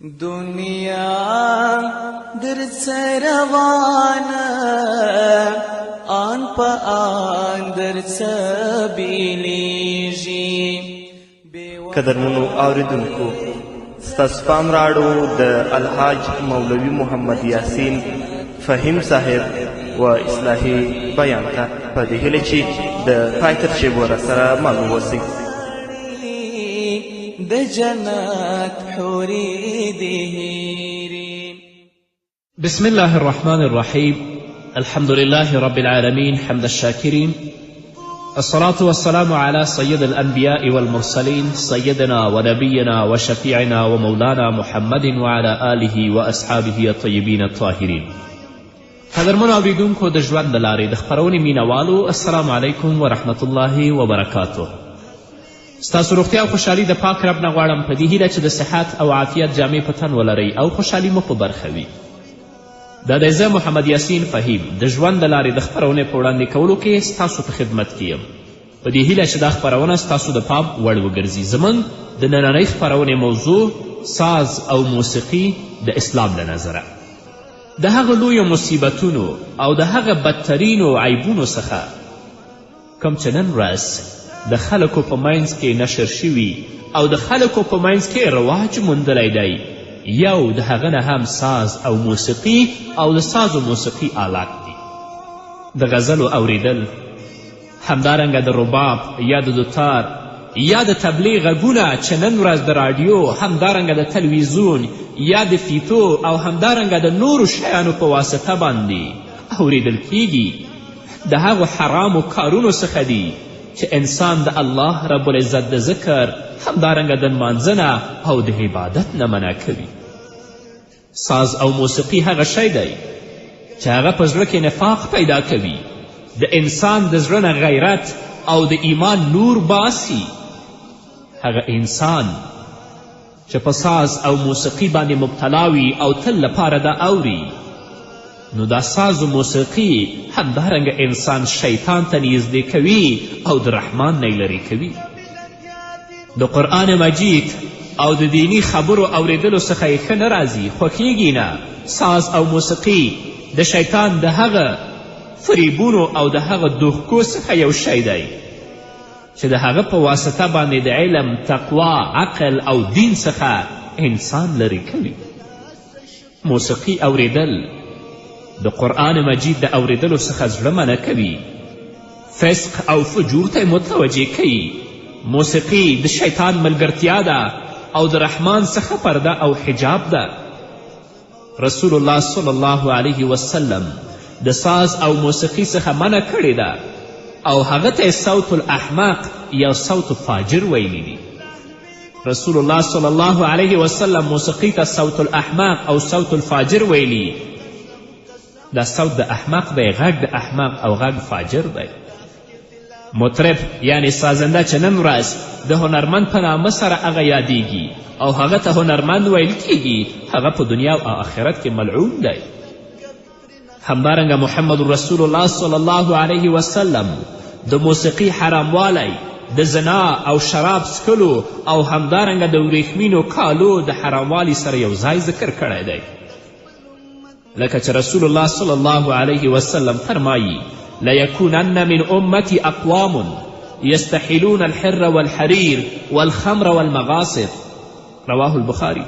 دنیا در روانه آن په آن در سبیلیږي. قدرمنو اوریدونکو، ستاسو پام راړو د الحاج مولوي محمد یاسین فهیم صاحب و اصلاحي بیان ته په دې هیله چې د پای تر شیبو راسره مل واوسئ. د جنت حوري دهيري. بسم الله الرحمن الرحيم. الحمد لله رب العالمين حمد الشاكرين، الصلاة والسلام على سيد الأنبياء والمرسلين سيدنا ونبينا وشفيعنا ومولانا محمد وعلى آله وأصحابه الطيبين الطاهرين. قدرمنو اوریدونکو د ژوند د لارې د خپرونې مینوالو، السلام علیکم ورحمة الله وبرکاته. ستاسو روغتیا او خوشحالي د پاک رب نه غواړم په دې هیله چې د صحت او عافیت جامې په تن ولرئ او خوشحالي مو په برخه وي. دا دی زه محمد یاسین فهیم د ژوند د لارې د خپرونې په وړاندې کولو کې ستاسو په خدمت کې یم، په دې هیله چې دا خپرونه ستاسو د پام وړ وګرځي. زموږ د نننۍ خپرونې موضوع ساز او موسیقي د اسلام له نظره د هغه لویو مصیبتونو او د هغه بدترینو عیبونو څخه کوم چې نن ورځ د خلکو په منځ کې نشر شوي او د خلکو په منځ کې رواج موندلی دی، یو د هغه نه هم ساز او موسیقي او د ساز و موسیقي آلات دي. د غزلو اوریدل، همدارنګه د رباب یا د دوتار یا د تبلیغ غږونه چې نن ورځ د راډیو، همدارنګه د تلویزیون یا د فیتو او همدارنګه د نورو شیانو په واسطه باندې اوریدل کیږي، د هغو حرامو کارونو څخه دي چې انسان د الله رب العزت د ذکر، همدارنګه د لمانځه نه او د عبادت نه منع کوي. ساز او موسیقي هغه شی دی چې هغه په زړه کې نفاق پیدا کوي، د انسان د زړه نه غیرت او د ایمان نور باسي. هغه انسان چې په ساز او موسیقي باندې مبتلا وي او تل لپاره دا اوري، نو دا ساز و موسیقي همدارنګه انسان شیطان ته نږدې کوي او د رحمان نه لرې کوي. د قرآن مجید او د دینی خبرو اوریدلو څخه یې ښه نه راځي، خوښیږي نه. ساز او موسیقي د شیطان د هغه فریبونو او د هغه دوښکو څخه یو شی دی چې د هغه په واسطه باندې د علم، تقوا، عقل او دین څخه انسان لرې کوي. موسیقي اوریدل د قرآن مجید د اوریدلو څخه زړه منع کوي، فسق او فجور ته متوجه کوي. موسیقي د شیطان ملګرتیا ده او د رحمان څخه پرده او حجاب ده. رسول الله صلی الله علیه وسلم د ساز او موسیقي څخه منع کړې ده او هغه ته صوت الاحمق یا صوت فاجر ویلی دي. رسول الله صلی الله علیه وسلم موسیقي ته صوت الاحمق او صوت الفاجر ویلی. دا صوت د احمق دی، غږ د احمق او غږ فاجر دی. مطرب یعنی سازنده چې نن ورځ د هنرمند په نامه سره هغه یادیږي او هغه ته هنرمند ویل کیږي، هغه په دنیا او آخرت کې ملعون دی. همدارنګه محمد رسول الله صلی الله علیه وسلم د موسیقي حراموالی، د زنا او شراب څکلو او همدارنګه د وریښمینو کالو د حراموالي سره یو ځای ذکر کړی دی. لکه چې رسول الله صلی الله علیه وسلم فرمایي: لیکونن من امتی اقوام یستحلون الحر والحریر والخمر والمغاصب. رواه البخاری.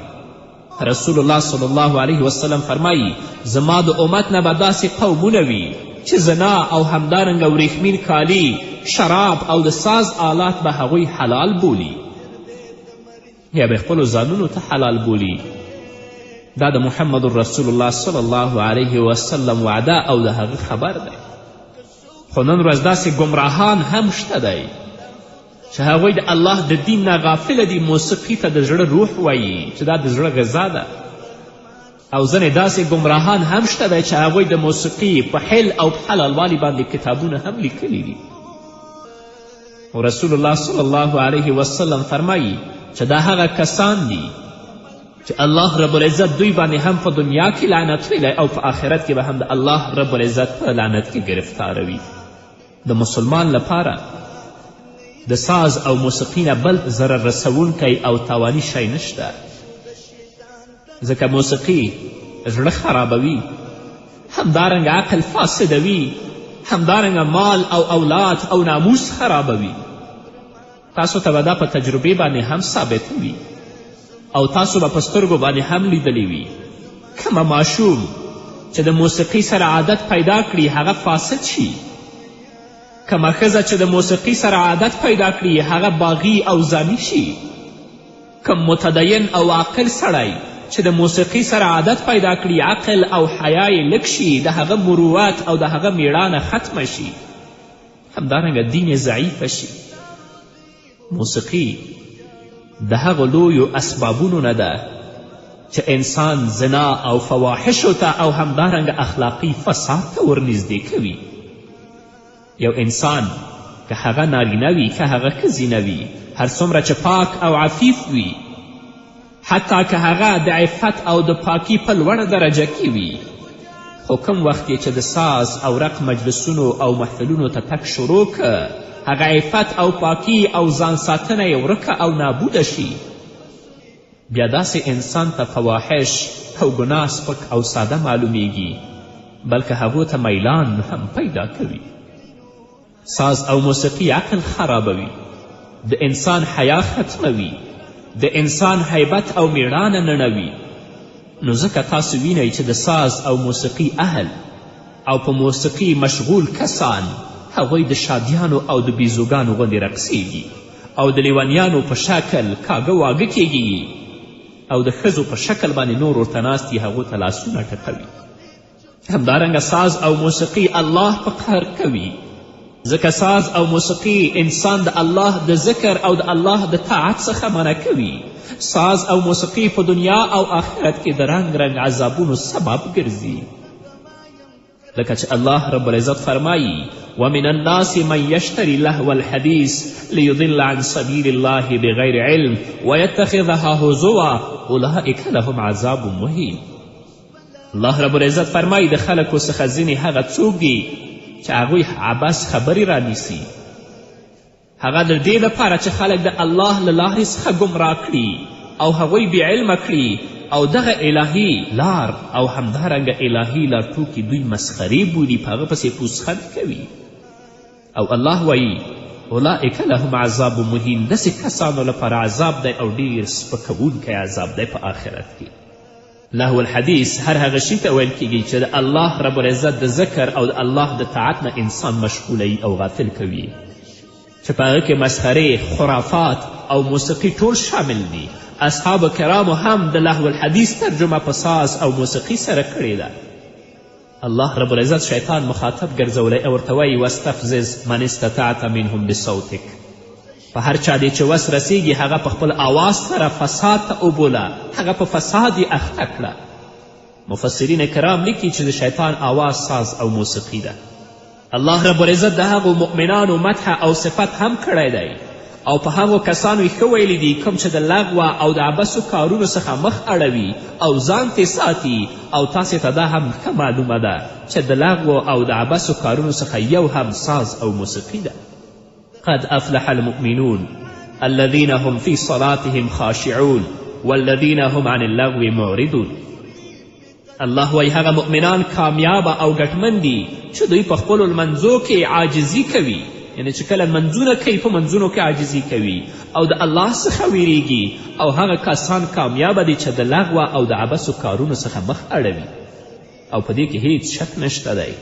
رسول الله صلی الله علیه وسلم فرمایي: زما د امت نه به داسې قومونه وي چې زنا او همدارنګه وریښمین کالي، شراب او د ساز آلات به هغوی حلال بولي یا به خپلو ځانونو ته حلال بولي. دا د محمد رسول الله صلی الله علیه وسلم وعده او د هغه خبر دی. خو نن ورځ داسې ګمراهان هم شته دی چې هغوی د الله د دین نه غافله دي، موسیقي ته د زړه روح وایي چې دا د زړه غذا ده. او ځینې داسې ګمراهان هم شته دی چې هغوی د موسیقي په حل او په حلالوالي باندې کتابونه هم لیکلي دي. رسول الله صلی الله علیه وسلم فرمایي چې دا هغه کسان دي چې الله رب العزت دوی باندې هم په دنیا کې لعنت ویلی او په آخرت کې به هم د الله رب العزت په لعنت کې گرفتاروي. د مسلمان لپاره د ساز او موسیقي نه بل ضرر رسونکی او تاواني شی نشته. ځکه موسیقي زړه خرابوي، همدارنګه عقل فاسدوي، همدارنګه مال او اولاد او ناموس خرابوي. تاسو ته به دا په تجربې باندې هم ثابتوي او تاسو به په سترګو باندې هم لیدلی وي. کومه ماشوم چې د موسیقي سره عادت پیدا کړي هغه فاسد شي. کومه ښځه چې د موسیقي سره عادت پیدا کړي هغه باغي او زانی شي. کوم متدین او عاقل سړی چې د موسیقي سره عادت پیدا کړي عقل او حیا یې لږ شي، د هغه مروت او د هغه میړانه ختمه شي، همدارنګه دین یې ضعیفه شي. موسیقي د هغو لویو اسبابونو نه ده چې انسان زنا او فواحشو ته او همدارنګه اخلاقی فساد ته ورنږدې کوي. یو انسان که هغه نارینه وي که هغه ښځینه وي، هر څومره چې پاک او عفیف وي، حتی که هغه د عفت او د پاکی په لوړه درجه کې وي، خو کوم وخت چې د ساز او رق مجلسونو او محفلونو ته تک شروع که، هغه عفت او پاکی او ځان ساتنه یې ورکه او نابوده شي، بیا داسې انسان ته فواحش او ګناه سپک او ساده معلومیږي، بلکې هغو ته میلان هم پیدا کوي. ساز او موسیقي عقل خرابوي، د انسان حیا ختموي، د انسان حیبت او میړانه نړوي. نو ځکه تاسو وینئ چې د ساز او موسیقي اهل او په موسیقي مشغول کسان هغوی د شادیانو او د بیزوګانو غوندې رقصیږي او د لیونیانو په شکل کاږه واږه کیږي او د ښځو په شکل باندې نور ورته ناست دي، هغو ته لاسونه ټکوي. همدارنګه ساز او موسیقي الله په قهر کوي، ځکه ساز او موسیقي انسان د الله د ذکر او د الله د طاعت څخه منع کوي. ساز او موسیقي په دنیا او آخرت کې د رنګ رنګ عذابونو سبب ګرځي. لکه چې الله رب العزت فرمایي ومن الناس من یشتری لهو الحدیث لیضل عن سبیل الله بغیر علم ویتخذها هزوا اولئک لهم عذاب مهین. الله رب العزت فرمایي د خلکو څخه ځینې هغه څوک دي چې هغوی عبث خبرې رانیسي، هغه د دې لپاره چې خلک د الله له لارې څخه ګمراه کړي او هغوی بې علمه کړي او دغه الهي لار او همدارنګه الهي لارټوکي دوی مسخرې بولي، په هغه پسې پوسخند کوي. او الله وایي اولئک لهم عذاب مهین، داسې کسانو لپاره عذاب دی او ډیر سپکوونکی عذاب دی په آخرت کې. لهو الحدیث هر هغه شي ته ویل کیږي چې د الله رب العزت د ذکر او د الله د طاعت نه انسان مشغولوي او غافل کوي، چې په هغه کې مسخرې، خرافات او موسیقي ټول شامل دي. اصحاب کرامو هم د لهو الحدیث ترجمه په ساز او موسیقي سره کړې ده. الله رب العزت شیطان مخاطب ګرځولی او ورته وایي واستفزز من استطعت منهم بصوتک، په هر چا دی چې وس رسیږي هغه په خپل آواز سره فساد ته وبوله، هغه په فساد یې اخته کړه. مفسرین کرام لیکي چې د شیطان آواز ساز او موسیقي ده. الله رب العزت د هغو مؤمنانو مدح او صفت هم کړی دی او په هغو کسانو یې ښه ویلی دي کوم چې د لغوه او د عبثو کارونو څخه مخ اړوي او ځان ترې ساتي. او تاسې ته دا هم ښه معلومه ده چې د لغوو او د عبثو کارونو څخه یو هم ساز او موسیقي ده. قد افلح المؤمنون الذين هم في صلاتهم خاشعون والذين هم عن اللغو معرضون. الله وایي هغه مؤمنان کامیابه او ګټمن دي چې دوی په خپلو لمنځو کې عاجزي کوي، یعنی چې کله منځونه کوي په منځونو کې عاجزي کوي او د الله څخه ویریږي. او هغه کسان کامیابه دي چې د لغوه او د عبثو کارونو څخه مخ اړوي. او په دې کې هیڅ شک نشته دی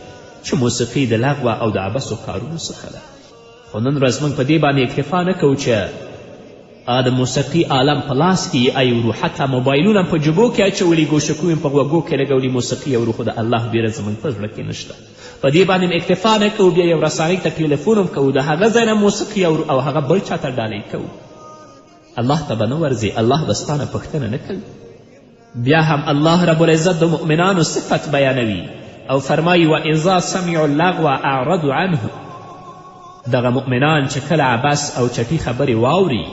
چې موسیقي د لغوه او د عبثو کارونو څخه ده. خو نن ورځ موږ په دې باندې اکتفا نه کوو چې د موسیقي عالم په لاس کې یې ایورو، حتی موبایلونه په جبو کې اچولي، ګوشکو یې په غوږو کې لګولي، موسیقي اورو، خو د الله بیره زموږ په زړه کې نشته. په دې باندې اکتفا نه کوو، بیا یو رسنۍ ته ټلیفون هم کوو، د هغه ځای نه موسیقي اورو او هغه بل چا ته ډالۍ کوو. الله ته به نه ورځي، الله به ستا نه پوښتنه نه کوي. بیا هم الله رب العزت د مؤمنانو صفت بیانوي او فرمایي واذا سمعوا اللغو اعرضوا عنه. دغه مؤمنان چې کله عبث او چټي خبرې واوري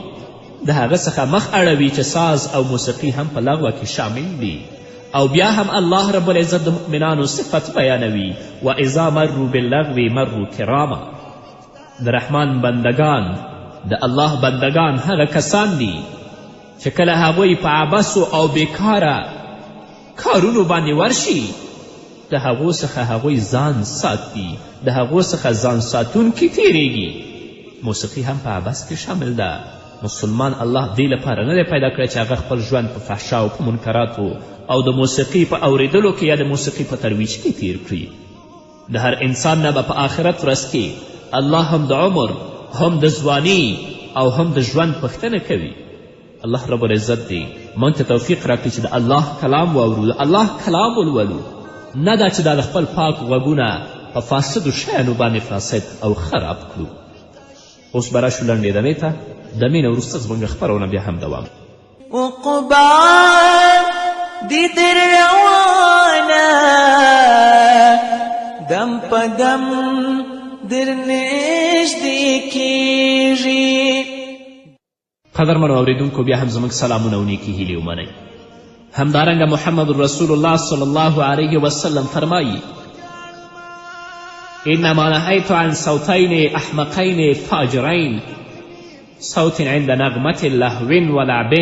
د هغه څخه مخ اړوي چې ساز او موسیقي هم په لغوه کې شامل دي. او بیا هم الله رب العزت د مؤمنانو صفت بیانوي واذا مروا باللغو مروا کراما. د رحمان بندگان، د الله بندگان هغه کسان دي چې کله هغوی په عبثو او بیکاره کارونو باندې ورشي د هغو څخه هغوی ځان ساتي، د هغو څخه ځان ساتونکي تیریږي. موسیقي هم په عبث کې شامل ده. مسلمان الله دې لپاره نه دی پیدا کړی چې هغه خپل ژوند په فحشا او په منکراتو او د موسیقي په اوریدلو کې یا د موسیقي په ترویج کې تیر کړي. د هر انسان نه به په آخرت ورځ کې الله هم د عمر، هم د ځواني او هم د ژوند پوښتنه کوي. الله رب العزت دی موږ ته توفیق راکړي چې د الله کلام واورو، د الله کلام ولولو، نه دا چې دا د خپل پاک غوږونه په فاسدو شیانو باندې فاسد او خراب کړو. اوس به راشو لنډېدنې ته، د مینه وروسته زموږ خپرونه بیا هم دوام. عقبا دی در روانه دم په دم در نږدې کېږي. قدرمنو اوریدونکو بیا هم زموږ سلامونه او نیکې هیلې ومنئ. همدارنګه محمد رسول الله صلی الله علیه وسلم فرمایي انما نهیت عن صوتین احمقین فاجرین، صوت عند نغمة لهو ولعب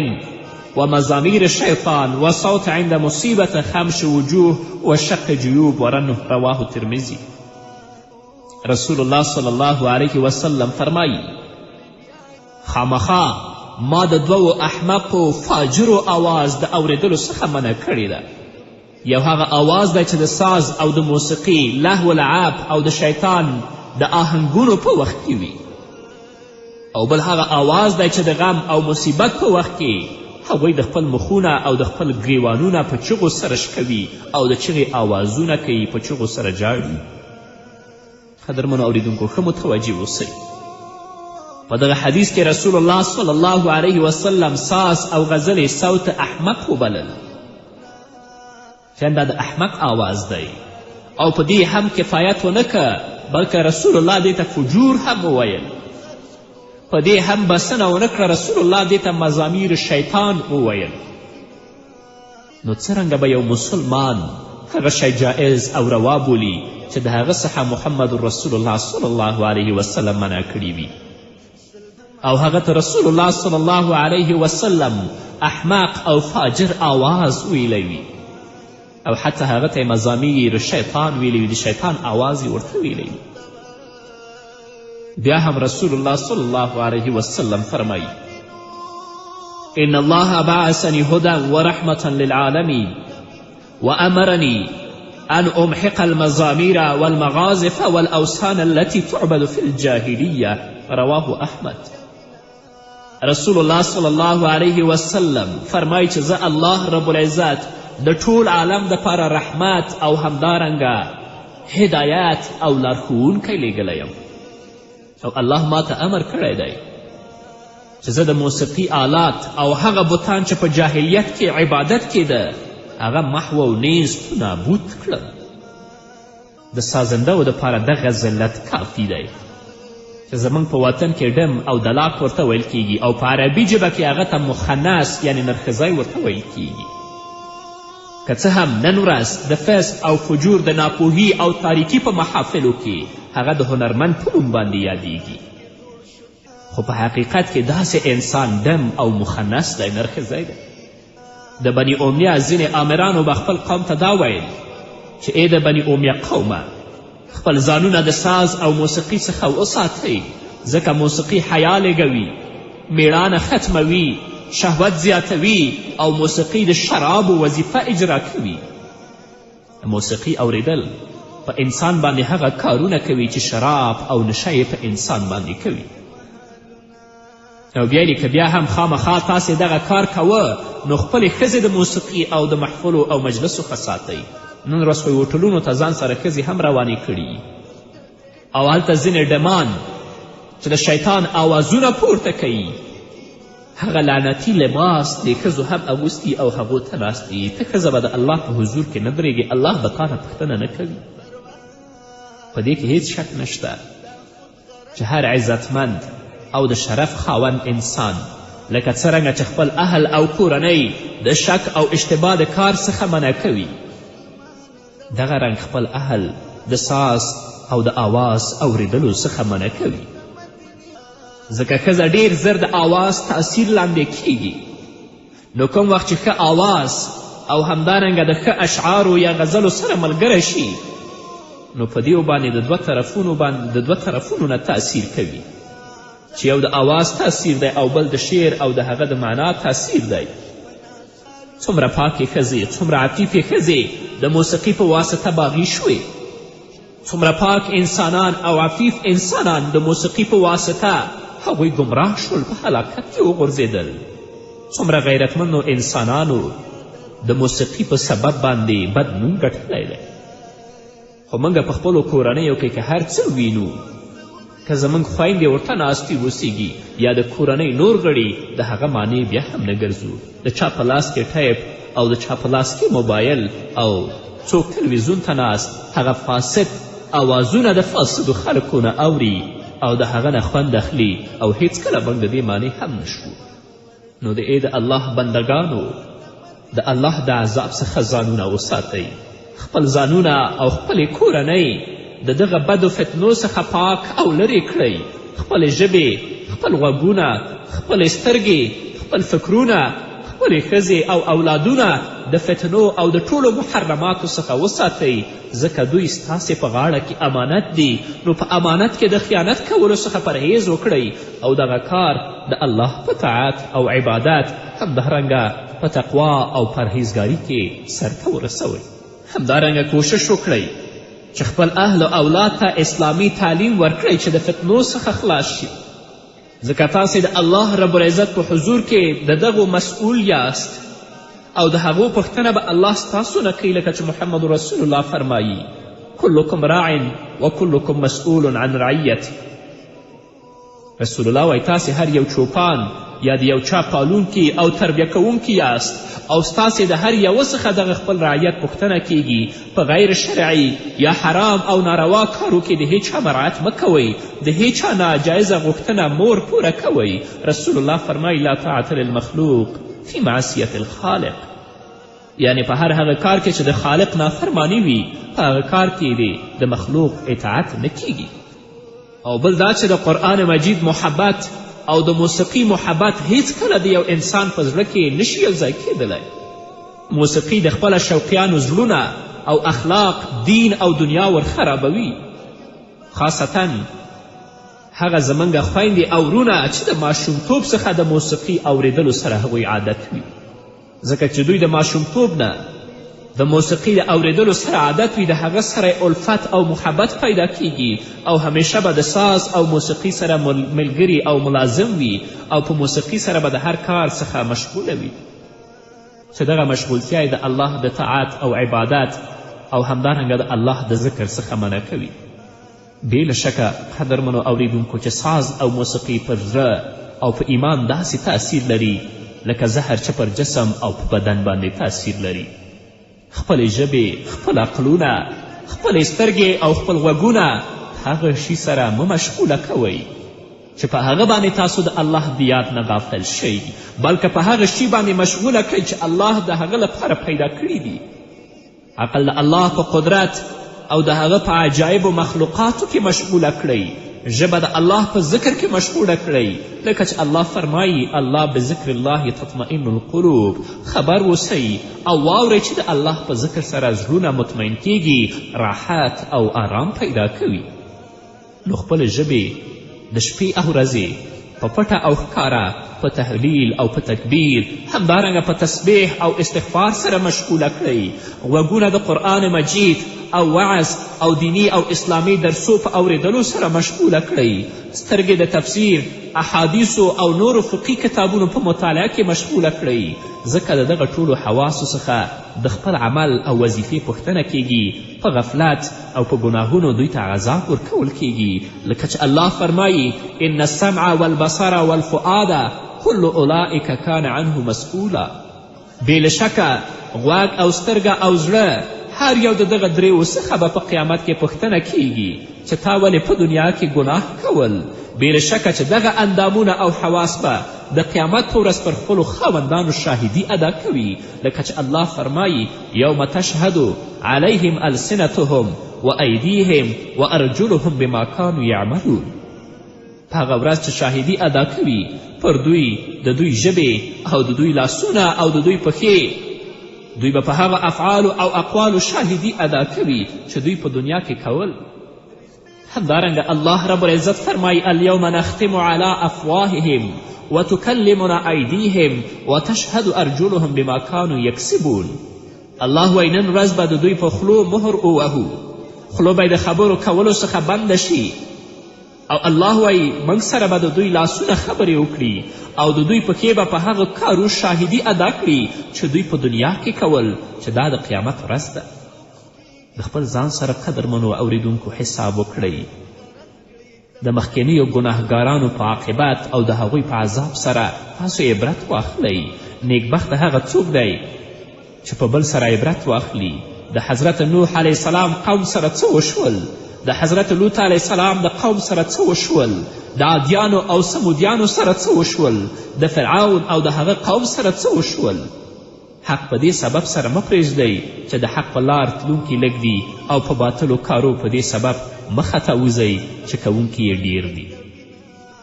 ومزامير الشيطان، وصوت عند مصيبة خمش وجوه وشق جيوب ورنه. رواه الترمذي. رسول الله صلی الله علیه وسلم فرمایي خامخا ما د دوو احمقو فاجرو آواز د اوریدلو څخه منع کړې ده. یو هغه آواز دی چې د ساز او د موسیقي، لهو لعب او د شیطان د آهنګونو په وخت کې وي، او بل هغه آواز دی چې د غم او مصیبت په وخت کې هغوی د خپل مخونه او د خپل ګریوانونه په چغو سره شکوي او د چغې آوازونه کوي، په چغو سره جاړي. قدرمنو اوریدونکو ښه متوجه اوسئ. په دغه حدیث کې رسول الله صلی الله علیه وسلم ساز او غزلې صوت احمق وبلل، چې دا د احمق آواز دی، او په دې هم کفایت ونه که بلکې رسول الله دې ته فجور هم وویل. په دې هم بسنه ونه کړه، رسول الله دې ته مزامیر شیطان وویل. نو څرنګه به یو مسلمان هغه شی جایز او روا بولي چې د هغه څخه محمد رسول الله صلی الله علیه وسلم منع کړي وي، او هغه ته رسول الله صلی الله علیه وسلم احمق او فاجر آواز ویلی وي، او حتی هغه ته مزامیر شیطان ویلی وي، د شیطان آواز یې ورته ویلی وي. بیا هم رسول الله صلی الله علیه وسلم فرمایي ان الله بعثني هدى ورحمة للعالمين وأمرني أن أمحق المزامير والمغازف والأوثان التي تعبد في الجاهلية. رواه أحمد. رسول الله صلی الله علیه وسلم فرمایي چې زه الله رب العزت د ټول عالم دپاره رحمت او همدارنګه هدایت او لارښوونکی لیږلی یم، او الله ما ته امر کړی دی چې زه د موسیقي آلات او هغه بتان چې په جاهلیت کې عبادت کېده هغه محو او نیز نابود کړم. د سازندهو دپاره دغه ذلت کافي دی چې زموږ په وطن کې ډم او دلاک ورته ویل کیږي، او په عربي ژبه کې هغه ته مخنث یعنی نرخزی ورته ویل کیږي. که څه هم نن ورځ د فسق او فجور د ناپوهي او تاریکي په محافلو کې هغه د هنرمند په نوم باندې یادیږي، خو په حقیقت کې داسې انسان ډم او مخنث دی، نرخزی دی. د بني امیه ځینې آمرانو به خپل قوم ته دا ویل چې ای د بني امیه قومه خپل ځانونه د ساز او موسیقي څخه وساتئ، ځکه موسیقي حیا لږوي، میړانه ختموي، شهوت زیاتوي، او موسیقي د شرابو وظیفه اجرا کوي. موسیقي اوریدل په انسان باندې هغه کارونه کوي چې شراب او نشه یې په انسان باندې کوي. او بیا که بیا هم خامخا تاسې دغه کار کوه نو خپلې ښځې د موسیقي او د محفلو او مجلسو څخه ساتئ. نن ورځ خو هوټلونو ته ځان سره ښځې هم روانې کړي، او هلته ځینې ډمان چې د شیطان آوازونه پورته کوي هغه لعنتي لباس د ښځو هم اغوستي او هغو ته ناست دي. ته ښځه به د الله په حضور کې نه درېږې، الله به تا نه پوښتنه نه کوي. په دې کې هیڅ شک نشته چې هر عزتمند او د شرف خاوند انسان لکه څرنګه چې خپل اهل او کورنۍ د شک او اشتباه د کار څخه منع کوي، دغه رنګ خپل اهل د ساز او د آواز اوریدلو څخه منع کوي، ځکه ښځه ډیر زر د آواز تاثیر لاندې کیږي. نو کوم وخت چې ښه آواز او همدارنګه د ښه اشعارو یا غزلو سره ملګری شي نو په دیو باندې د دوه طرفونو نه تاثیر کوي چې یو د آواز تاثیر دی او بل د شعر او د هغه د معنا تاثیر دی. څومره پاکې ښځې څومره عفیفې ښځې د موسیقي په واسطه باغي شوې، څومره پاک انسانان او عفیف انسانان د موسیقي په واسطه هغوی ګمراه شول، په هلاکت کې وغورځېدل. څومره غیرتمندو انسانانو د موسیقي په سبب باندې بد نوم ګټلی دی. خو موږ په خپلو کورنیو کې که هر څه وینو، که زموږ خویندې ورته ناستې اوسیږي یا د کورنۍ نور غړي، د هغه معنی بیا هم نه ګرځو. د چا په لاس کې ټیپ او د چا په لاس کې موبایل او څوک تلویزیون ته ناست، هغه فاسد اوازونه د فاسدو خلکو نه اوري او د هغه نه خوند اخلي او هیڅکله موږ د دې معنی هم نشو. نو د الله بندگانو د الله د عذاب څخه ځانونه وساتئ، خپل ځانونه او خپلې کورنۍ د دغه بدو فتنو څخه پاک او لرې کړئ. خپلې ژبې، خپل غوږونه، خپلې سترګې، خپل فکرونه، خپلې ښځې او اولادونه د فتنو او د ټولو محرماتو څخه وساتئ، ځکه دوی ستاسې په غاړه کې امانت دي. نو په امانت کې د خیانت کولو څخه پرهیز وکړئ او دغه کار د الله په طاعت او عبادت، همدارنګه په تقوا او پرهیزګاري کې سرته ورسوئ. همدارنګه کوشش وکړئ چې خپل اهل و اولاد ته اسلامي تعلیم ورکړئ چې د فتنو څخه خلاص شي، ځکه تاسې د الله رب العزت په حضور کې د دغو مسئول یاست او د هغو پوښتنه به الله ستاسو نه کوي، لکه چې محمد رسول الله فرمایي کلکم راع و کلکم مسئول عن رعیته. رسول الله وایي تاسې هر یو چوپان یا د یو چا پالونکي او تربیه کوونکي یاست او ستاسې د هر یوه څخه دغه خپل رعیت پوښتنه کیږي. په غیر شرعي یا حرام او ناروا کارو کې د هیچا مراعت مه کوئ، د هیچا ناجایزه غوښتنه مور پوره کوئ. رسول الله فرمایي لا طاعت للمخلوق فی معصیة الخالق، یعنی په هر هغه کار کې چې د خالق نافرمانی وي په هغه کار کې د مخلوق اطاعت نه کیږي. او بل دا چې د قرآن مجید محبت او د موسیقي محبت هیڅکله د یو انسان په زړه کې نشي یوځای کیدلی. موسیقي د خپله شوقیانو زړونه او اخلاق، دین او دنیا ورخرابوي. خاصتا هغه زموږ خویندې او ورونه چې د ماشومتوب څخه د موسیقي اوریدلو سره هغوی عادت وي، ځکه چې دوی د ماشومتوب نه د موسیقي د اوریدلو سره عادت وي، د هغه سره الفت او محبت پیدا کیږي او همیشه به د ساز او موسیقي سره ملګري او ملازم وي او په موسیقي سره به د هر کار څخه مشغوله وي، چې دغه مشغولتیا یې د الله د طاعت او عبادت او همدارنګه د الله د ذکر څخه منع کوي. بې له شکه قدرمنو اوریدونکو چې ساز او موسیقي پر زړه او په ایمان داسې تاثیر لري لکه زهر چې پر جسم او په بدن باندې تاثیر لري. خپلې ژبې، خپل عقلونه، خپلې سترګې او خپل غوږونه هغه شي سره مه مشغوله کوئ چې په هغه باندې تاسو د الله د یاد نه غافل شئ، بلکې په هغه شي باندې مشغوله کړئ چې الله د هغه لپاره پیدا کړي دي. عقل د الله په قدرت او د هغه په عجایبو مخلوقاتو کې مشغوله کړئ. ژبه د الله په ذکر کې مشغوله کړئ، لکه چې الله فرمایي الله بذکر الله تطمئن القلوب. خبر اوسئ او واورئ چې د الله په ذکر سره زړونه مطمئن کیږي، راحت او آرام پیدا کوي. نو خپلې ژبې د شپې او ورځې په پټه او ښکاره په تحلیل او په تکبیر، همدارنګه په تسبیح او استغفار سره مشغوله کړئ. غوږونه د قرآن مجید او وعظ او دینی او اسلامی درسو په اوریدلو سره مشغوله کړئ. سترګې د تفسیر، احادیثو او نورو فقهي کتابونو په مطالعه کې مشغوله کړئ، ځکه د دغه ټولو حواسو څخه د خپل عمل او وظیفې پوښتنه کیږي. په غفلت او په ګناهونو دوی ته عذاب ورکول کیږي، لکه چې الله فرمایي ان السمع والبصر والفؤاد كل اولئک کان عنه مسئولا. بې له شکه غوږ او سترګه او زړه هر یو د دغه دریو څخه به په قیامت کې پوښتنه کیږي چې تا ولې په دنیا کې ګناه کول. بې له شکه چې دغه اندامونه او حواس به د قیامت په ورځ پر خپلو خاوندانو شاهدي ادا کوي، لکه چې الله فرمایي یوم تشهد علیهم السنتهم و ایدیهم و ارجلهم بما کانوا یعملون. په هغه ورځ چې شاهدي ادا کوي پر دوی د دوی ژبې او د دوی لاسونه او د دوی پښې دوی به په هغه افعالو او اقوالو شاهدي ادا کوي چې دوی په دنیا کې کول. همدارنګه الله رب العزت فرمایي الیوم نختم علی افواههم وتکلمنا ایدیهم وتشهد ارجلهم بما کانوا یکسبون. الله وایي نن ورځ به د دوی په خلو مهر ووهو، خلو به د خبرو کولو څخه بنده شي، او الله وایي موږ سره به د دوی لاسونه خبرې وکړي او د دوی پښې به په هغه کارو شاهدي ادا کړي چې دوی په دنیا کې کول، چې دا د قیامت ورځ ده. د خپل ځان سره قدرمنو اوریدونکو حساب وکړئ. د مخکینیو ګناهګارانو په عاقبت او د هغوی په عذاب سره تاسو عبرت واخلئ. نیکبخته هغه څوک دی چې په بل سره عبرت واخلي. د حضرت نوح علیه السلام قوم سره څه وشول؟ د حضرت لوط علیه السلام د قوم سره څه وشول؟ د عادیانو او سمودیانو سره څه وشول؟ د فرعون او د هغه قوم سره څه وشول؟ حق په دې سبب سره مه پرېږدئ چې د حق په لار تلونکي لږ دي او په باطلو کارو په دې سبب مخه ته وځئ چې کوونکي یې ډیر دي.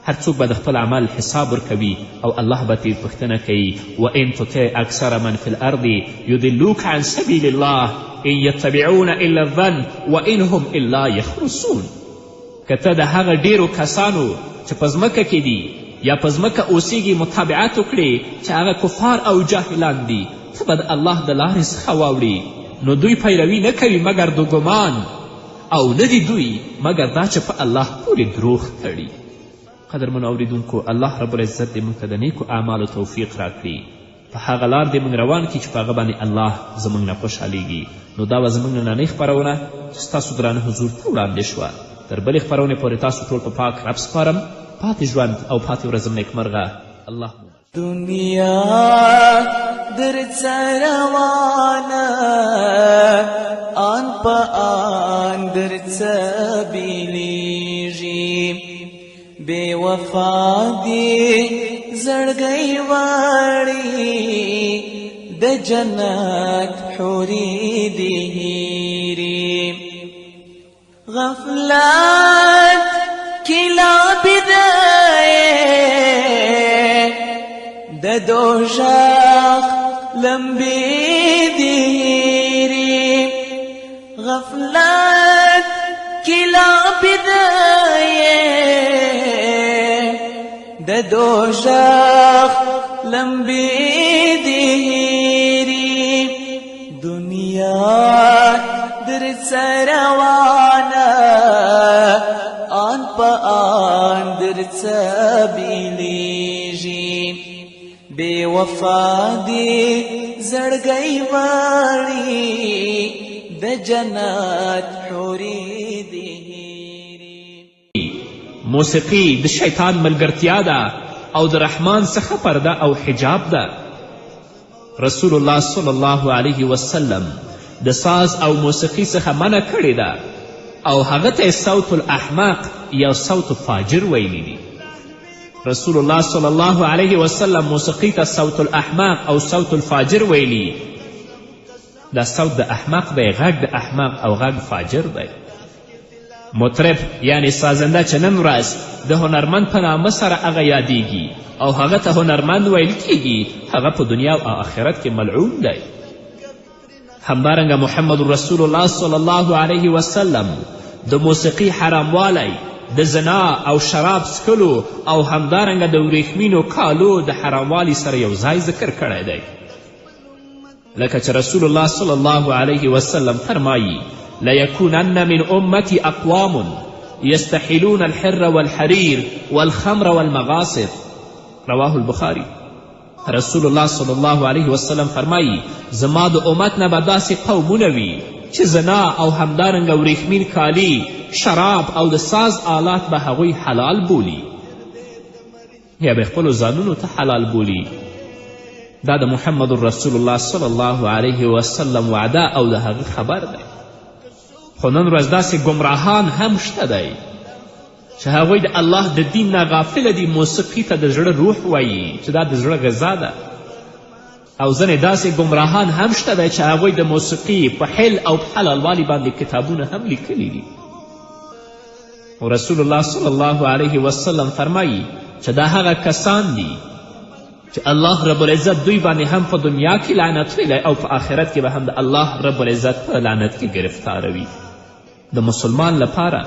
هر څوک به د خپل عمل حساب ورکوي او الله به ترې پوښتنه کوي وان تطع اکثر من فی الارض یضلوک عن سبیل الله ان یتبعون الا الظن وان هم الا یخرصون. که ته د هغه ډیرو کسانو چې په ځمکه کې دي یا په ځمکه اوسیږي متابعت وکړې چې هغه کفار او جاهلان دي، ته به د الله د لارې څخه واوړي. نو دوی پیروي نه کوي مګر د ګمان، او نه دي دوی مګر دا چې په الله پورې دروغ تړي. قدرمنو اوریدونکو، الله رب العزت دې موږ ته د نیکو اعمالو توفیق راکړي. په هغه لار دې موږ روان کړي چې په هغه باندې الله زموږ نه خوشحالیږي. نو دا به زموږ نننۍ خپرونه چې ستاسو درانه حضور ته وړاندې شوه. تر بلې خپرونې پورې تاسو ټول په پاک رب سپارم. پاتې ژوند او پاتې ورځم نیکمرغه. الله دنیا درڅه روانه آن په آن درڅه بیلیږي. بے وفا دی زړګی واړي د جنت حوري دی هیري. غفلت کلا بدایه د دوزخ لمبی دی هیري. غفلت کلا بدایه د دوزخ لمبی دی هیري. دنیا درڅه روانه آن په آن درڅه بیلیږي. بے وفا دی زړګی واړي د جنت حوري دی. موسیقي د شیطان ملګرتیا ده او د رحمان څخه پرده او حجاب ده. رسول الله صلی الله علیه وسلم د ساز او موسیقي څخه منع کړې ده او هغه ته صوت الاحماق یا صوت فاجر ویلی دي. رسول الله صلی الله علیه وسلم موسیقي ته صوت الاحماق او صوت الفاجر ویلی. دا صوت د احماق دی، غږ د احماق او غږ فاجر دی. مطرب یعنی سازنده چې نن ورځ د هنرمند په نامه سره هغه یادیږي او هغه ته هنرمند ویل کیږي، هغه په دنیا او آخرت کې ملعون دی. همدارنګه محمد رسول الله صلی الله علیه وسلم د موسیقي حراموالی، د زنا او شراب څکلو او همدارنګه د وریښمینو کالو د حراموالي سره یو ځای ذکر کړی دی. لکه چې رسول الله صلی الله علیه وسلم فرمایي لیکونن من امتی اقوام یستحلون الحر والحریر والخمر والمغاصب. رواه البخاری. رسول الله صلی الله علیه وسلم فرمایي زما د امت نه به داسې قومونه وي چې زنا او همدارنګه وریښمین کالي، شراب او د ساز آلات به هغوی حلال بولي یا به خپلو ځانونو ته حلال بولي. دا د محمد رسول الله صلی الله علیه وسلم وعده او د هغه خبر دی. خو نن ورځ داسې ګمراهان هم شته دی چې هغوی د الله د دین نه غافله دي. موسیقي ته د زړه روح وایي چې دا د زړه غذا ده. او ځینې داسې ګمراهان هم شته دی چې هغوی د موسیقي په حل او په حلالوالي باندې کتابونه هم لیکلي دي. رسول الله صلی الله علیه وسلم فرمایي چې دا هغه کسان دي چې الله رب العزت دوی باندې هم په دنیا کې لعنت ویلی او په آخرت کې به هم د الله رب العزت په لعنت کې گرفتاروي. د مسلمان لپاره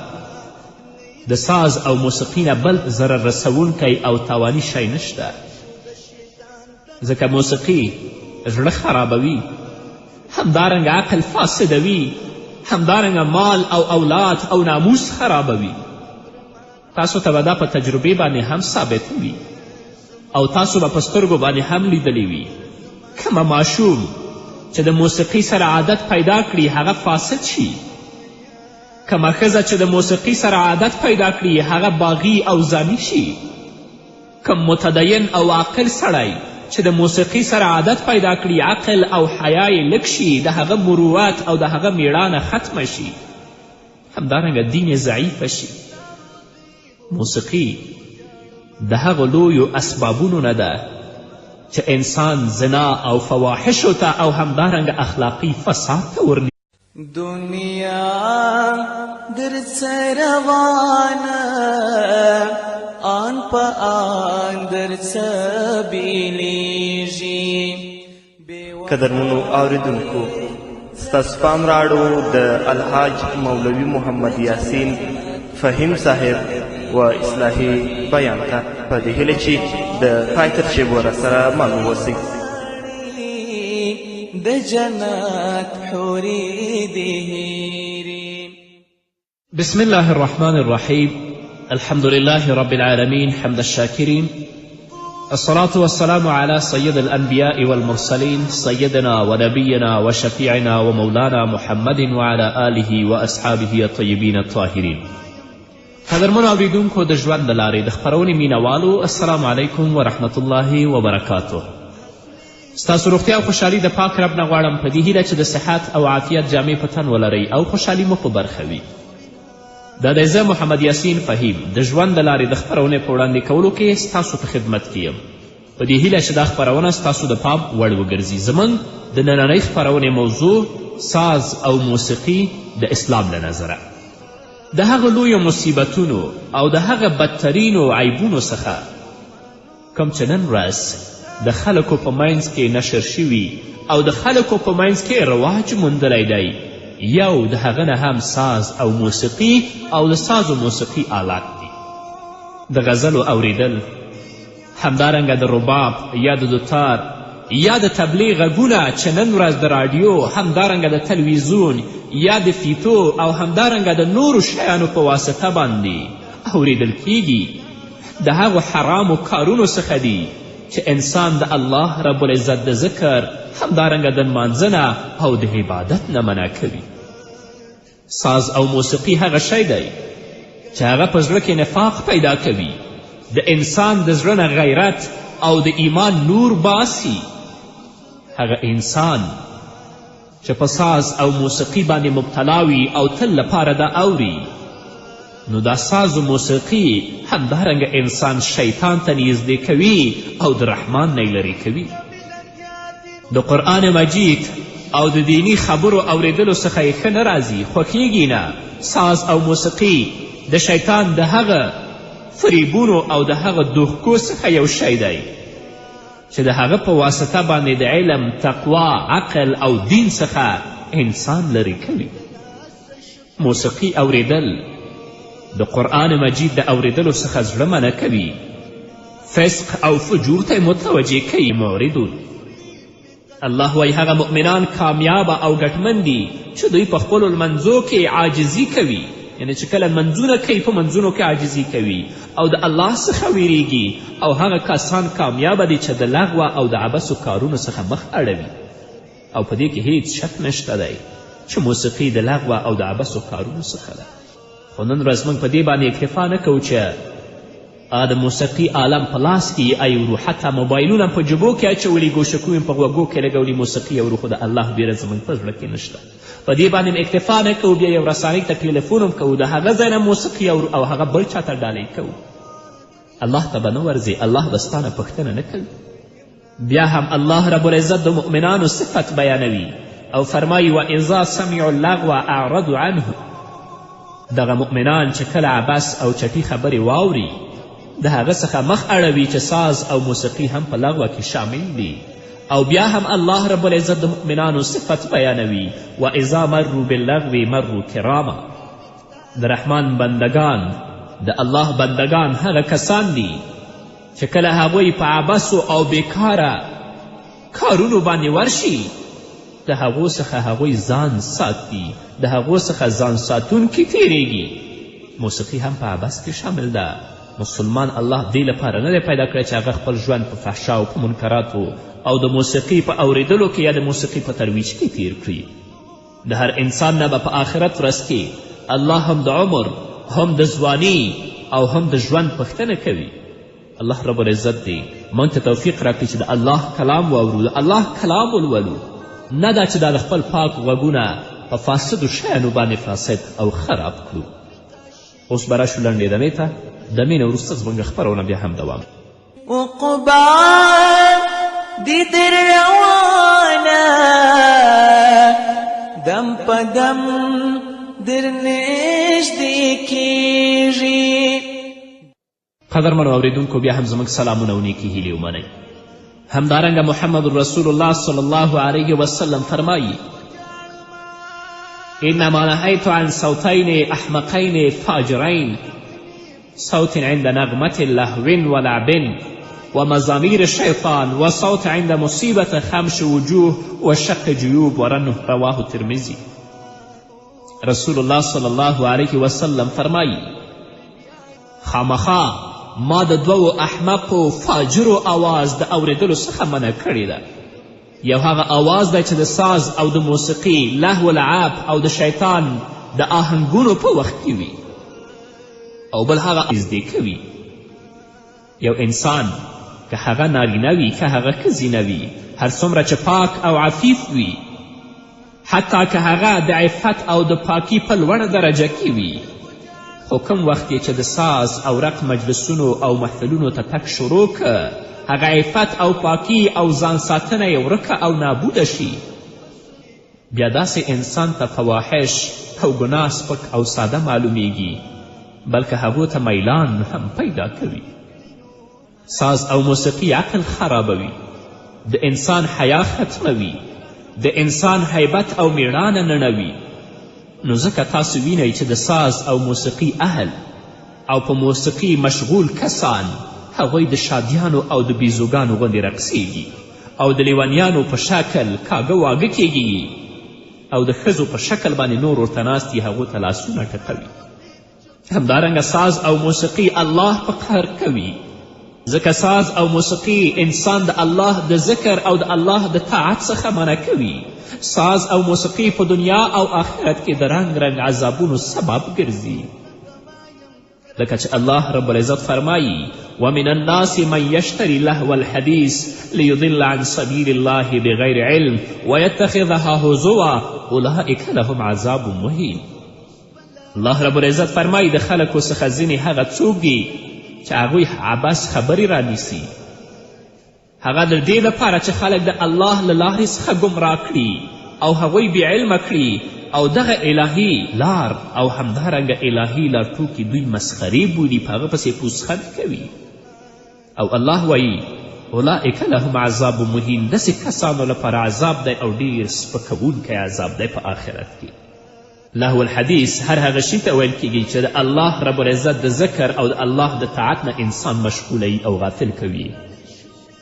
د ساز او موسیقي نه بل ضرر رسونکی او تاواني شی نشته، ځکه موسیقي زړه خرابوي، همدارنګه عقل فاسدوي، همدارنګه مال او اولاد او ناموس خرابوي. تاسو ته به دا په تجربې باندې هم ثابت وي او تاسو به په سترګو باندې هم لیدلی وي. کومه ماشوم چې د موسیقي سره عادت پیدا کړي هغه فاسد شي، کومه ښځه چې د موسیقي سره عادت پیدا کړي هغه باغي او زانی شي، کوم متدین او عاقل سړی چې د موسیقي سره عادت پیدا کړي عقل او حیا یې لږ شي، د هغه مروت او د هغه میړانه ختمه شي، همدارنګه دین یې ضعیفه شي. موسیقي د هغو لویو اسبابونو نه ده چې انسان زنا او فواحشو ته او همدارنګه اخلاقی فساد ته ورني. دنیا درڅه روانه آن په آن درڅه بیلیږي. قدرمنو اوریدونکو، ستاسو پام راړو د الحاج مولوي محمد یاسین فهیم صاحب و اصلاحي بیان ته، په دې هیله چې د پای تر شیبو راسره مل واوسئ. د جنت حورې دې هیرې. بسم الله الرحمن الرحيم. الحمد لله رب العالمين حمد الشاكرين، الصلاة والسلام على سيد الأنبياء والمرسلين سيدنا ونبينا وشفيعنا ومولانا محمد وعلى آله وأصحابه الطيبين الطاهرين. قدرمنو اوریدونکو د ژوند د لارې د خپرونې مینوالو، السلام علیکم ورحمت الله وبرکاته. ستاسو روغتیا او خوشحالي د پاک رب نه غواړم، په دې هیله چې د صحت او عافیت جامې په تن ولرئ او خوشحالي مو په برخه وي. دا دی زه محمد یاسین فهیم د ژوند د لارې د خپرونې په وړاندې کولو کې ستاسو په خدمت کې یم، په دې هیله چې دا خپرونه ستاسو د پام وړ وګرځي. زموږ د نننۍ خپرونې موضوع ساز او موسیقي د اسلام له نظره د هغه لویو مصیبتونو او د هغه بدترینو عیبونو څخه کوم چې نن ورځ د خلکو په منځ کې نشر شوي او د خلکو په منځ کې رواج موندلی دی، یو د هغه نه هم ساز او موسیقي او د ساز و موسیقي آلات دي. د غزلو اوریدل، همدارنګه د رباب یا د دوتار یا د تبلیغ غږونه چې نن ورځ د راډیو، همدارنګه د تلویزیون یا د فیتو او همدارنګه د نورو شیانو په واسطه باندې اوریدل کیږي، د هغو حرامو کارونو څخه دي چې انسان د الله رب العزت د ذکر، همدارنګه د لمانځنه او د عبادت نه منع کوي. ساز او موسیقي هغه شی دی چې هغه په زړه کې نفاق پیدا کوي، د انسان د زړه نه غیرت او د ایمان نور باسي. هغه انسان چې په ساز او موسیقي باندې مبتلا وي او تل لپاره دا اوري، نو دا ساز و موسیقي همدارنګه انسان شیطان ته نږدې کوي او د رحمان نه یې لرې کوي. د قرآن مجید او د دینی خبرو اوریدلو څخه یې ښه نه راځي، خوښیږي نه. ساز او موسیقي د شیطان د هغه فریبونو او د هغه دوښکو څخه یو شی دی چې د هغه په واسطه باندې د علم، تقوا، عقل او دین څخه انسان لرې کوي. موسیقي اوریدل د قرآن مجید د اوریدلو څخه زړه منع کوي، فسق او فجور ته متوجه کوي. موردون الله وایي هغه مؤمنان کامیابه او ګټمن دي چې دوی په خپلو لمنځو کې عاجزي کوي، یعنی چې کله لمنځونه کوي په منځونو کې عاجزي کوي او د الله څخه ویریږي، او هغه کسان کامیابه دي چې د لغوه او د عبثو کارونو څخه مخ اړوي. او په دې کې هیڅ شک نشته دی چې موسیقي د لغوه او د عبثو کارونو څخه ده. خو نن ورځ موږ په دې باندې اکتفا نه کوو چې د موسیقي عالم په لاس کې ایورو، حتی موبایلونه په جبو کې اچولي، ګوشکو په غوږو کې لګولي موسیقي اورو، خو د الله بیره زموږ په زړه کې نشته. په دې باندې م اکتفا نه کوو، بیا یو رسانۍ ته ټلیفون هم کوو، د هغه ځای نه موسیقي اورو او هغه بل چا ته ډالۍ کوو. الله ته به نه ورځي، الله به ستانه پوښتنه نه کوي. بیا هم الله رب العزت د مؤمنانو صفت بیانوي او فرمایي واذا سمعوا اللغو اعرضوا عنه. دغه مؤمنان چې کله عبس او چټي خبرې واوري د هغه څخه مخ اړوي چې ساز او موسیقي هم په لغوه کې شامل دي. او بیا هم الله رب العزت د مؤمنانو صفت بیانوي و اذا مروا باللغو مروا کراما. د رحمان بندگان، د الله بندگان هغه کسان دي چې کله هغوی په عبثو او بیکاره کارونو باندې ورشي د هغو څخه هغوی ځان ساتي، د هغو څخه ځان ساتونکي تیریږي. موسیقي هم په عبث کې شامل ده. مسلمان الله دې لپاره نه دی پیدا کړی چې هغه خپل ژوند په فحشا او په منکراتو او د موسیقي په اوریدلو کې یا د موسیقي په ترویج کې تیر کړي. د هر انسان نه به په آخرت ورځ کې الله هم د عمر، هم د ځواني او هم د ژوند پوښتنه کوي. الله رب العزت دی موږ ته توفیق راکړي چې د الله کلام واورو، د الله کلام ولولو، نه دا چې دا د خپل پاک غوږونه په فاسدو شیانو باندې فاسد او خراب کړو. اوس به راشو لنډې دمې ته. دمې نه وروسته زموږ خپرونه بیا هم دوام. عقبا دي در روانه دم په دم در نږدې کېږي. قدرمنو اوریدونکو بیا هم زموږ سلامونه او نیکې هیلې ومنئ. همدارنګه محمد رسول الله صلی الله علیه وسلم فرمایي انما نهیت عن صوتین احمقین فاجرین، صوت عند نغمة لهو ولعب ومزامير الشيطان وصوت عند مصيبة خمش وجوه وشق جيوب ورنه. رواه الترمذي. رسول الله صلی الله علیه وسلم فرمایي خامخا ما د دوو احمقو فاجرو آواز د اوریدلو څخه منع کړې ده. یو هغه آواز دی چې د ساز او د موسیقي، لهو لعب او د شیطان د آهنګونو په وخت کې وي، او بل هغه نږدې کوي. یو انسان که هغه نارینه وي که هغه ښځینه وي، هر څومره چې پاک او عفیف وي، حتی که هغه د عفت او د پاکی په لوړه درجه کې وي، خو کوم وخت چې د ساز او رق مجلسونو او محفلونو ته تک شروع که، هغه عفت او پاکی او ځان ساتنه یې ورکه او نابوده شي، بیا داسې انسان ته فواحش او ګناه سپک او ساده معلومیږي، بلکې هغو ته میلان هم پیدا کوي. ساز او موسیقي عقل خرابوي، د انسان حیا ختموي، د انسان حیبت او میړانه نړوي. نو ځکه تاسو وینئ چې د ساز او موسیقي اهل او په موسیقي مشغول کسان هغوی د شادیانو او د بیزوګانو غوندې رقصیږي او د لیونیانو په شکل کاږه واږه کیږي او د ښځو په شکل باندې نور ورته ناست دي، هغو ته لاسونه ټکوي. همدارنګه ساز او موسیقي الله په قهر کوي، ځکه ساز او موسیقي انسان د الله د ذکر او د الله د طاعت څخه منع کوي. ساز او موسیقي په دنیا او آخرت کې د رنګ رنګ عذابونو سبب ګرځي. لکه چې الله رب العزت فرمایي ومن الناس من یشتری لهو الحدیث لیضل عن سبیل الله بغیر علم ویتخذها هزوا اولئک لهم عذاب مهین. الله رب العزت فرمایي د خلکو څخه ځینې هغه څوک دي چې هغوی عبث خبرې رانیسي، هغه د دې لپاره چې خلک د الله له لارې څخه ګمراه کړي او هغوی بې علمه کړي او دغه الهي لار او همدارنګه الهي لارټوکي دوی مسخرې بولي، په هغه پسې پوسخند کوي. او الله وایي اولئک لهم عذاب مهین، داسې کسانو لپاره عذاب دی او ډیر سپکوونکی عذاب دی په آخرت کې. لهو الحدیث هر هغه شي ته ویل کیږي چې د الله رب العزت د ذکر او د الله د طاعت نه انسان مشغولوي او غافل کوي،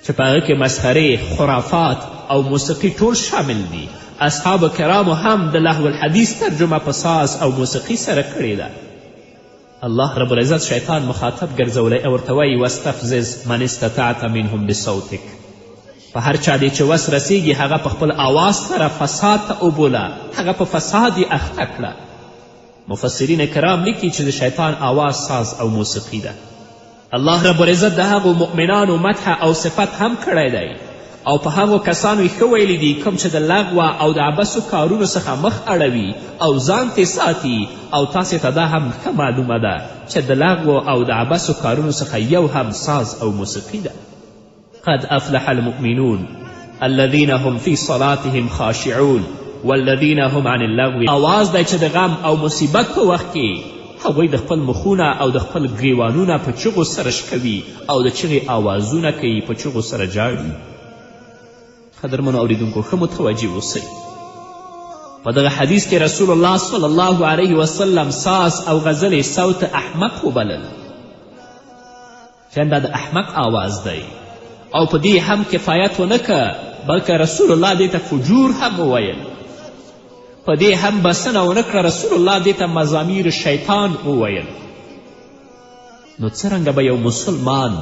چې په هغه کې مسخرې، خرافات او موسیقي ټول شامل دي. اصحاب کرامو هم د لهو الحدیث ترجمه په ساز او موسیقي سره کړې ده. الله رب العزت شیطان مخاطب ګرځولی او ورته وایي واستفزز من استطعت منهم بصوتک، په هر چا دی چې وس رسیږي هغه په خپل آواز سره فساد ته وبوله، هغه په فساد یې اخته کړه. مفسرین کرام لیکي چې د شیطان آواز ساز او موسیقي ده. الله رب العزت د هغو مؤمنانو مدح او صفت هم کړی دی او په هغو کسانو یې ښه ویلی دي کوم چې د لغوه او د عبثو کارونو څخه مخ اړوي او ځان ترې ساتي. او تاسې ته دا هم ښه معلومه ده چې د لغوو او د عبثو کارونو څخه یو هم ساز او موسیقي ده. قد افلح المؤمنون الذين هم في صلاتهم خاشعون والذين هم عن اللغو. آواز دی چې د غم او مصیبت په وخت کې هغوی د خپل مخونه او د خپل ګریوانونه په چغو سره شکوي او د چغې آوازونه کوي، په چغو سره جاړي. قدرمنو اوریدونکو ښه متوجه اوسئ. په دغه حدیث کې رسول الله صلی الله علیه وسلم ساز او غزل صوت احمق وبلل، دا د احمق آواز دی، او په دې هم کفایت ونه که بلکې رسول الله دې ته فجور هم وویل. په دې هم بسنه ونه کړه، رسول الله دې ته مزامیر شیطان وویل. نو څرنګه به یو مسلمان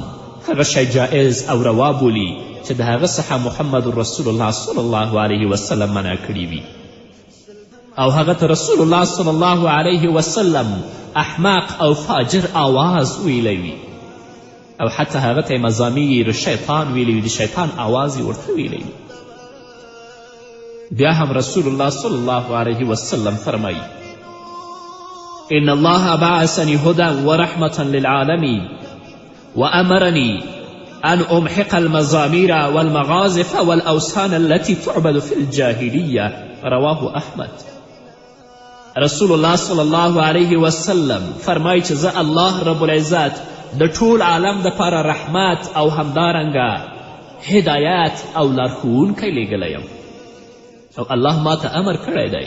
هغه شی جایز او روا بولي چې د هغه څخه محمد رسول الله صلی الله علیه وسلم منع کړي وي، او هغه ته رسول الله صلی الله علیه وسلم احمق او فاجر آواز ویلی وي، او حتی هغه ته مزامیر شیطان ویلی وي، د شیطان آواز یې ورته ویلی وي. بیا هم رسول الله صلی الله علیه وسلم فرمایي: ان الله بعثني هدى ورحمة للعالمين وأمرني أن أمحق المزامير والمغازف والأوثان التي تعبد في الجاهلية. رواه أحمد. رسول الله صلی الله علیه وسلم فرمایي چې زه الله رب العزت د ټول عالم دپاره رحمت او همدارنګه هدایت او لارښوونکی لیږلی یم، او الله ما ته امر کړی دی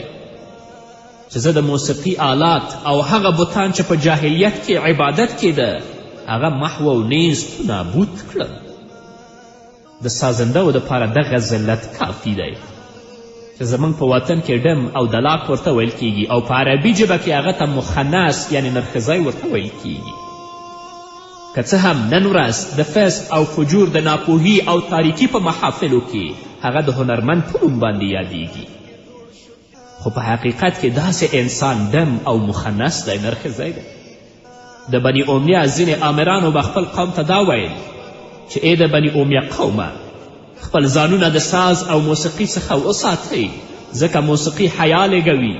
چې زه د موسیقي آلات او هغه بتان چې په جاهلیت کې عبادت کېده هغه محو او نیز نابود کړم. د سازندهو دپاره دغه ذلت کافي دی چې زموږ په وطن کې ډم او دلاک ورته ویل کیږي، او په عربي ژبه کې هغه ته مخنث یعنی نرخزی ورته ویل کیږي. که څه هم نن ورځ د فسق او فجور د ناپوهي او تاریکي په محافلو کې هغه د هنرمند په نوم باندې یادیږي، خو په حقیقت کې داسې انسان ډم او مخنث دی، نرخزی دی. د بني امیه ځینې آمرانو به خپل قوم ته دا ویل چې ای د بني امیه قومه، خپل ځانونه د ساز او موسیقي څخه وساتئ، ځکه موسیقي حیا لږوي،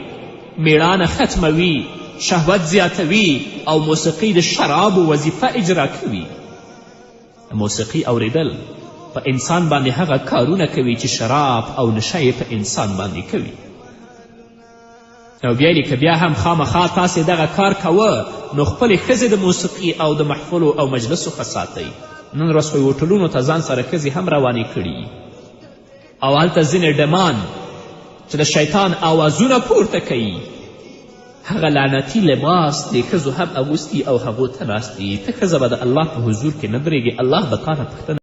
میړانه ختموي، شهوت زیاتوي، او موسیقي د شرابو وظیفه اجرا کوي. موسیقي اوریدل په انسان باندې هغه کارونه کوي چې شراب او نشه یې په انسان باندې کوي. او بیا که بیا هم خامخا تاسې دغه کار کوه نو خپلې ښځې د موسیقي او د محفلو او مجلسو څخه ساتئ. نن ورځ خو هوټلونو ته ځان سره ښځې هم روانې کړي، او هلته ځینې ډمان چې د شیطان آوازونه پورته کوي، هغه لعنتي لباس د ښځو هم اغوستي او هغو ته ناست دي. ته ښځه به د الله په حضور کې نه درېږې، الله به تا نه پوښتنه